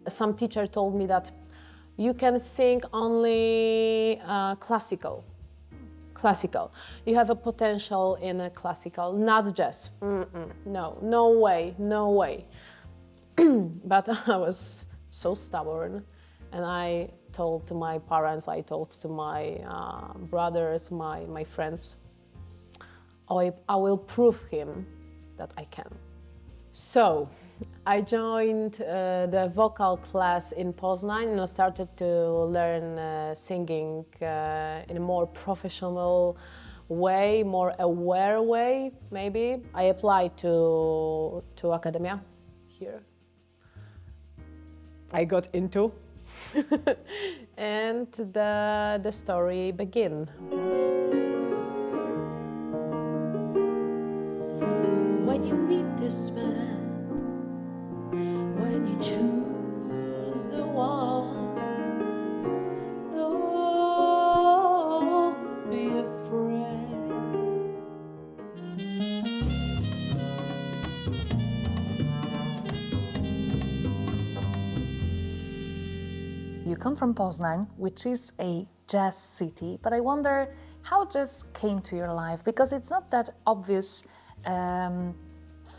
Some teacher told me that you can sing only classical. You have a potential in a classical, not jazz. No way. But I was so stubborn, and I told to my parents, I told to my brothers, my friends, I will prove him that I can. So I joined the vocal class in Poznań, and I started to learn singing in a more professional way, more aware way, maybe. I applied to Academia here. I got into, and the story began. When you meet this man, when you choose the one, don't be afraid. You come from Poznań, which is a jazz city, but I wonder how jazz came to your life, because it's not that obvious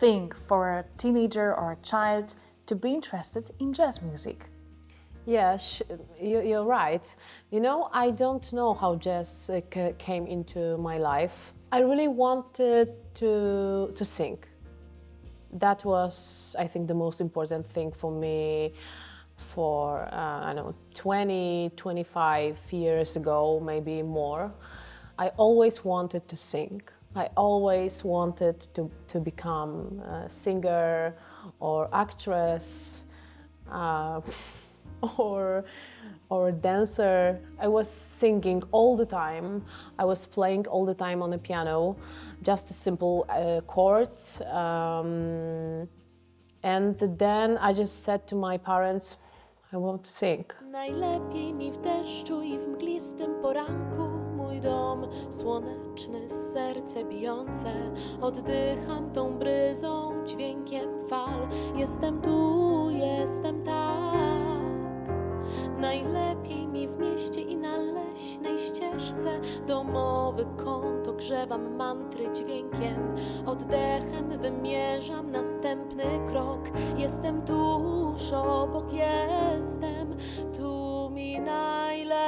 thing for a teenager or a child to be interested in jazz music. Yeah, you're right. You know, I don't know how jazz came into my life. I really wanted to sing. That was, I think, the most important thing for me for, 20, 25 years ago, maybe more. I always wanted to sing. I always wanted to become a singer or actress or a dancer. I was singing all the time. I was playing all the time on the piano, just simple chords. And then I just said to my parents, I want to sing. Najlepiej mi w deszczu i w mglistym poranku. Mój dom, słoneczny, serce bijące. Oddycham tą bryzą, dźwiękiem fal. Jestem tu, jestem tak. Najlepiej mi w mieście i na leśnej ścieżce. Domowy kąt, ogrzewam mantry dźwiękiem. Oddechem wymierzam następny krok. Jestem tuż obok, jestem tu mi najlepiej.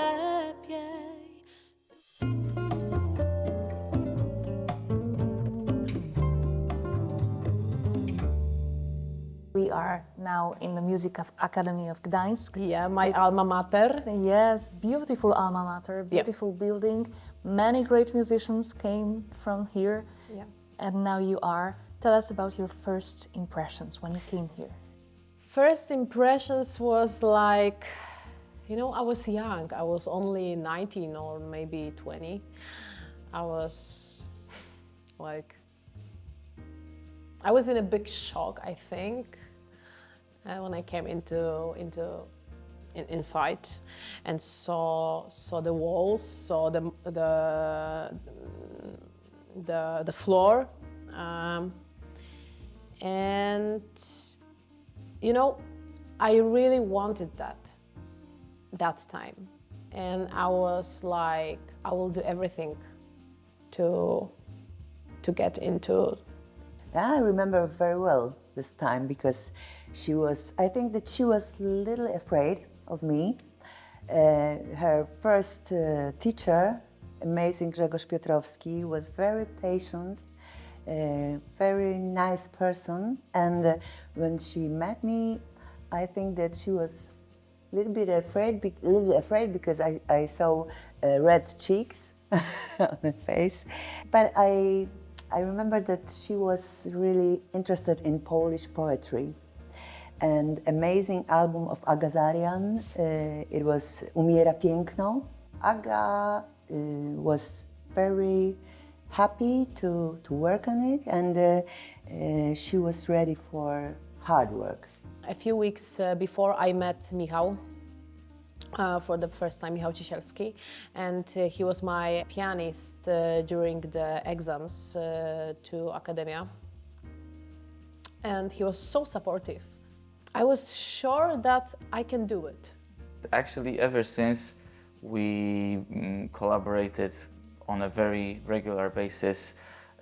We are now in the Music Academy of Gdańsk. Yeah, my alma mater. Yes, beautiful alma mater, beautiful building. Many great musicians came from here. Yeah. And now you are. Tell us about your first impressions when you came here. First impressions was like, you know, I was young. I was only 19 or maybe 20. I was like, I was in a big shock, I think, when I came inside and saw the walls, saw the floor, and you know, I really wanted that time, and I was like, I will do everything to get into. Yeah, I remember very well this time because I think that she was a little afraid of me. Her first teacher, amazing Grzegorz Piotrowski, was very patient, very nice person. And when she met me, I think that she was a little bit afraid, because I saw red cheeks on her face. But I remember that she was really interested in Polish poetry. And amazing album of Aga Zarian, it was Umiera Piękno. Aga was very happy to work on it, and she was ready for hard work. A few weeks before, I met Michał for the first time, Michał Ciesielski, and he was my pianist during the exams to Academia. And he was so supportive. I was sure that I can do it. Actually, ever since we collaborated on a very regular basis,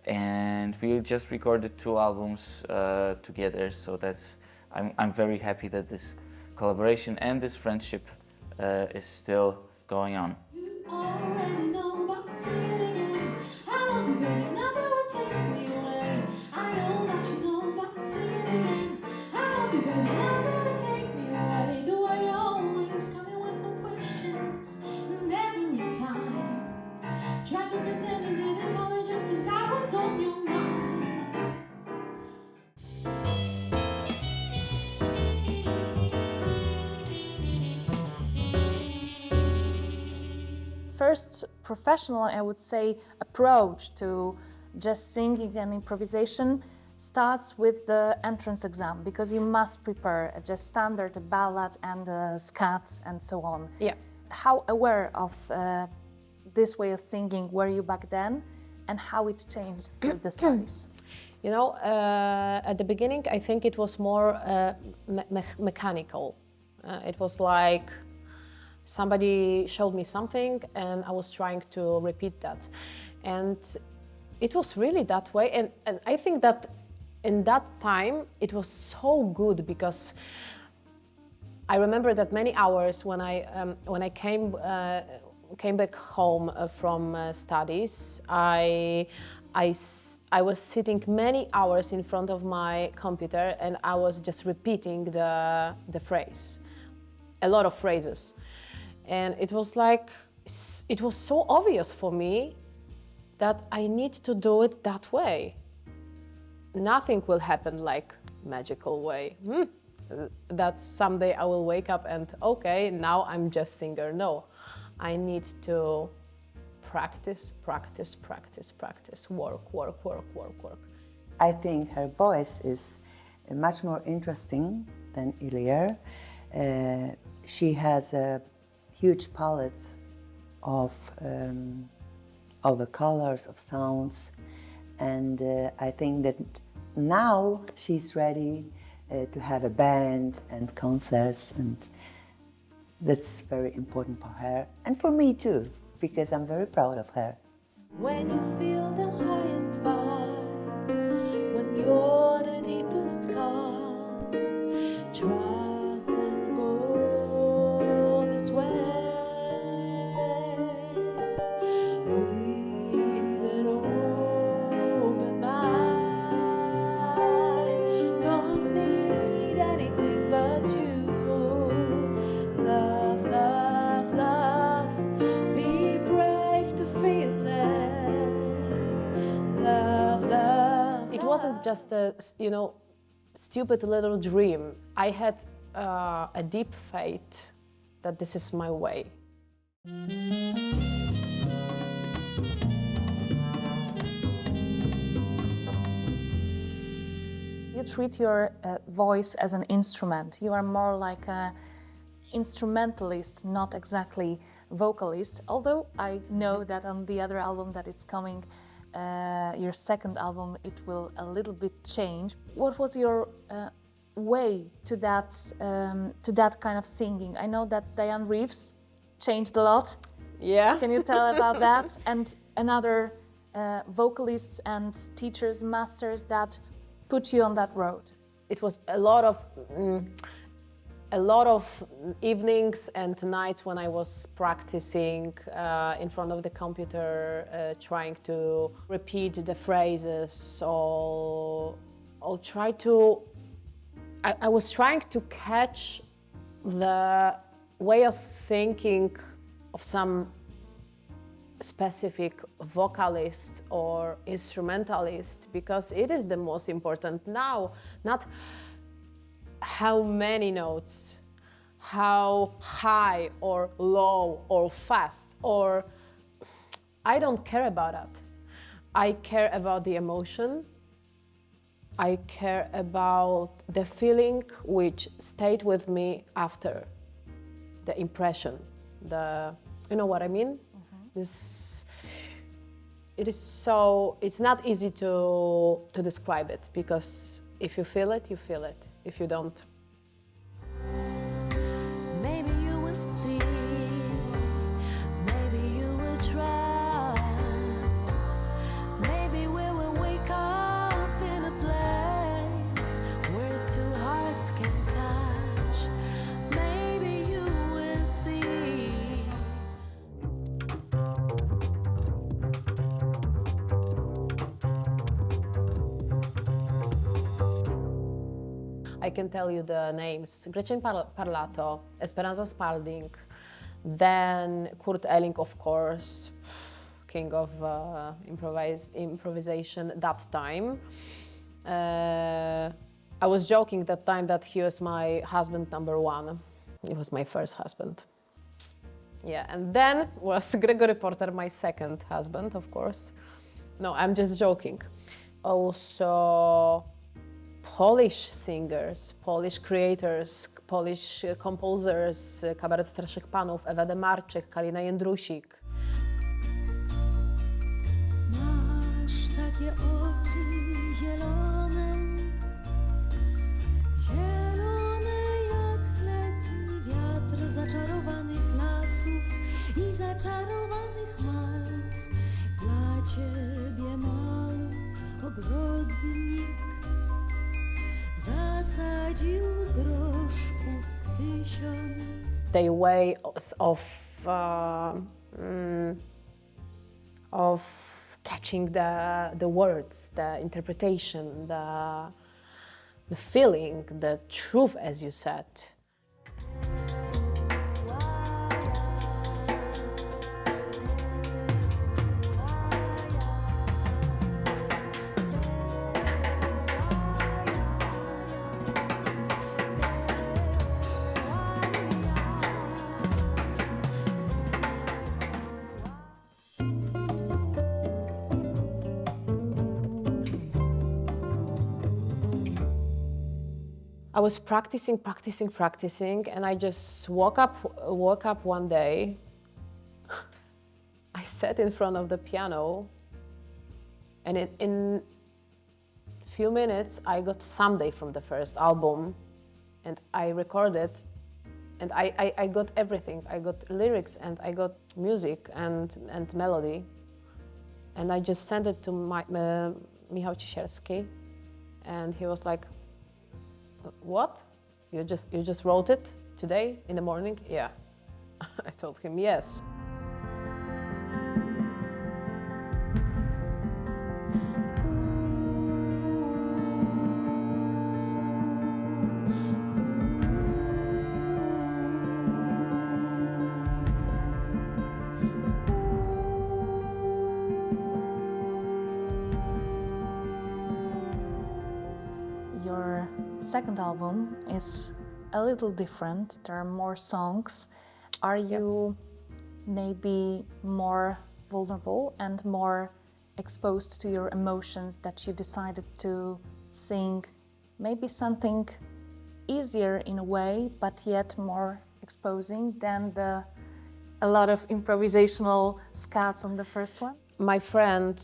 and we just recorded 2 albums together. So I'm very happy that this collaboration and this friendship is still going on. Already know about singing again. I love you, baby, nothing will take me away. I know that you know about singing again. I love you, baby, nothing will take me away. The way you always come in with some questions, and every time try to pretend you didn't know it just 'cause I was on your mind. First professional, I would say, approach to just singing and improvisation starts with the entrance exam, because you must prepare a jazz standard, a ballad and a scat and so on. Yeah. How aware of this way of singing were you back then, and how it changed through the studies? You know, at the beginning, I think it was more mechanical. It was like somebody showed me something and I was trying to repeat that. And it was really that way. And I think that in that time, it was so good, because I remember that many hours when I came back home from studies, I was sitting many hours in front of my computer and I was just repeating the phrase, a lot of phrases. And it was like, it was so obvious for me that I need to do it that way. Nothing will happen like magical way. That someday I will wake up and okay, now I'm just singer. No, I need to practice, practice, practice, practice, work, work, work, work, work. I think her voice is much more interesting than earlier. She has a huge palette of the colors, of sounds, and I think that now she's ready to have a band and concerts, and that's very important for her and for me too, because I'm very proud of her. When you feel the highest vibe, when you're the deepest calm, trust and go this way. With an open mind, don't need anything but you. Love, love, love, be brave to feel it. Love, love. It wasn't just a, stupid little dream. I had a deep faith that this is my way. You treat your voice as an instrument. You are more like an instrumentalist, not exactly vocalist, although I know that on the other album that is coming, your second album, it will a little bit change. What was your way to that kind of singing? I know that Diane Reeves changed a lot. Yeah. Can you tell about that? And another vocalists and teachers, masters that put you on that road? It was a lot of evenings and nights when I was practicing in front of the computer, trying to repeat the phrases or try to. I was trying to catch the way of thinking of some specific vocalist or instrumentalist, because it is the most important now, not how many notes, how high or low or fast, or I don't care about that. I care about the emotion. I care about the feeling which stayed with me after the impression, you know what I mean? It's not easy to describe it, because if you feel it, you feel it. If you don't, I can tell you the names. Gretchen Parlato, Esperanza Spalding, then Elling, of course, king of improvisation that time. I was joking that time that he was my husband number one. He was my first husband. Yeah, and then was Gregory Porter, my second husband, of course. No, I'm just joking. Also, Polish singers, Polish creators, Polish composers, Kabaret Starszych Panów, Ewa Demarczyk, Kalina Jędrusik. Masz takie oczy zielone, zielone jak letni wiatr zaczarowanych lasów i zaczarowanych malw. Dla ciebie mały ogrodnik zasadził groszków 1000. Their way of catching the words, the interpretation, the feeling, the truth, as you said. I was practicing, and I just woke up one day. I sat in front of the piano, and in a few minutes I got Someday from the first album, and I recorded, and I got everything. I got lyrics, and I got music and melody, and I just sent it to Michał Ciesielski, and he was like, "What? You just wrote it today in the morning?" Yeah. I told him yes. Your second album is a little different. There are more songs. Are you maybe more vulnerable and more exposed to your emotions that you decided to sing maybe something easier in a way, but yet more exposing than a lot of improvisational scats on the first one? My friend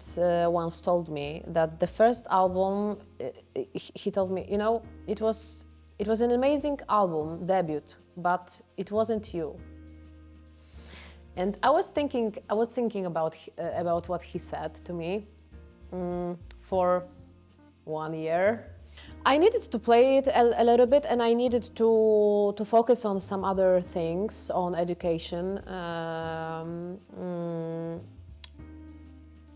once told me that the first album, he told me, you know, it was an amazing album, debut, but it wasn't you. And I was thinking about what he said to me for 1 year. I needed to play it a little bit, and I needed to focus on some other things, on education.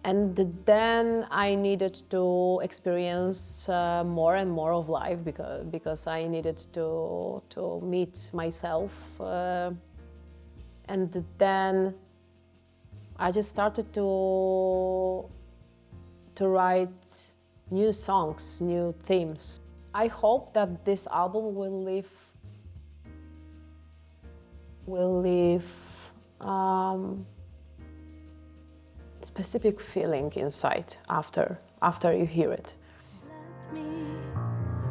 And then I needed to experience more and more of life because I needed to meet myself. And then I just started to write new songs, new themes. I hope that this album will leave specific feeling inside after you hear it. Let me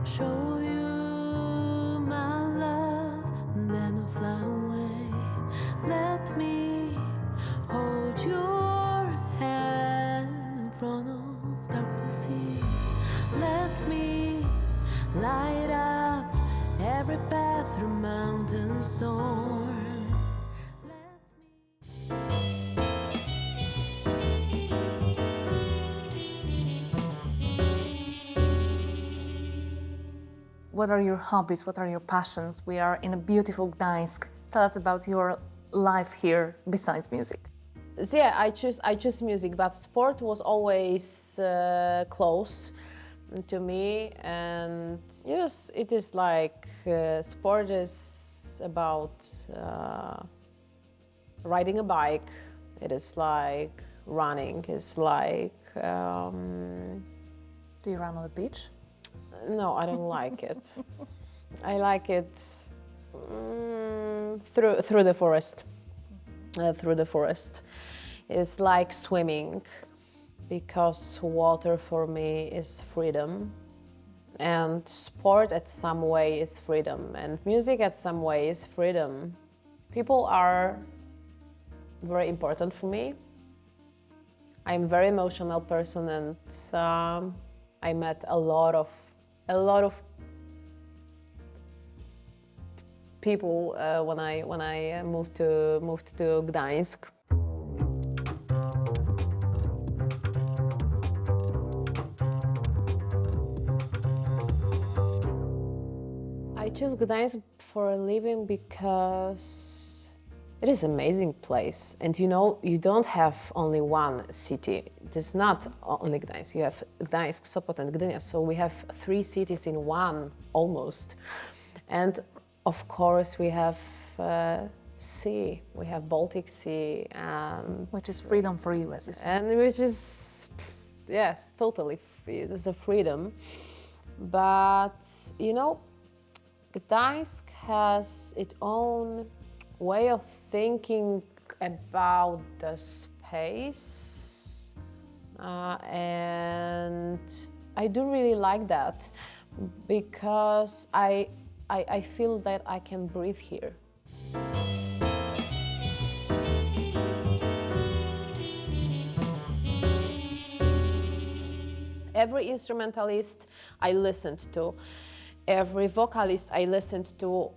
show you my love, and then fly away. Let me hold your hand in front of dark sea. Let me light up every path through mountain storm. What are your hobbies? What are your passions? We are in a beautiful Gdańsk. Tell us about your life here besides music. So yeah, I choose music, but sport was always close. to me, and yes, it is like sport is about riding a bike. It is like running. It's like Do you run on the beach? no, I don't like it. I like it through the forest. Through the forest. It's like swimming, because water for me is freedom, and sport at some way is freedom, and music at some way is freedom. People are very important for me. I'm a very emotional person, and I met a lot of people when I moved to Gdańsk. I choose Gdańsk for a living because it is an amazing place, and you know, you don't have only one city. It is not only Gdańsk. You have Gdańsk, Sopot, and Gdynia, so we have 3 cities in one almost. And of course, we have sea. We have Baltic Sea, Which is freedom for you, as you said. and which is, yes, totally. It is a freedom. But you know, Gdańsk has its own way of thinking about the space, and I do really like that, because I feel that I can breathe here. Every instrumentalist I listened to, every vocalist I listened to,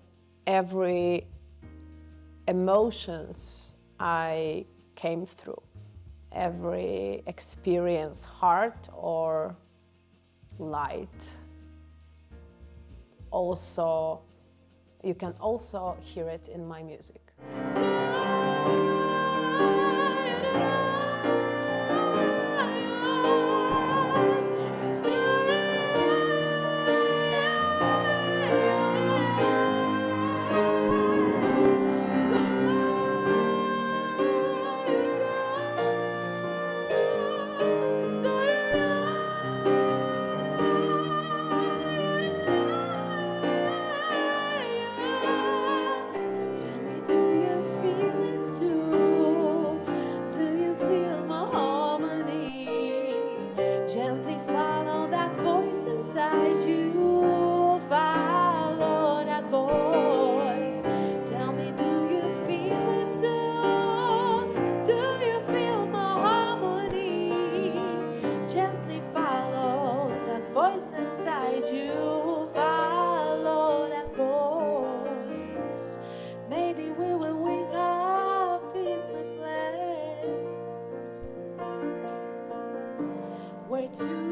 every emotions I came through, every experience, hard or light. Also, you can also hear it in my music. Tell me, do you feel it too? Do you feel my harmony? Gently follow that voice inside you. Follow that voice. Tell me, do you feel it too? Do you feel my harmony? Gently follow that voice inside you. Follow that voice. Maybe we will wake up in the place where two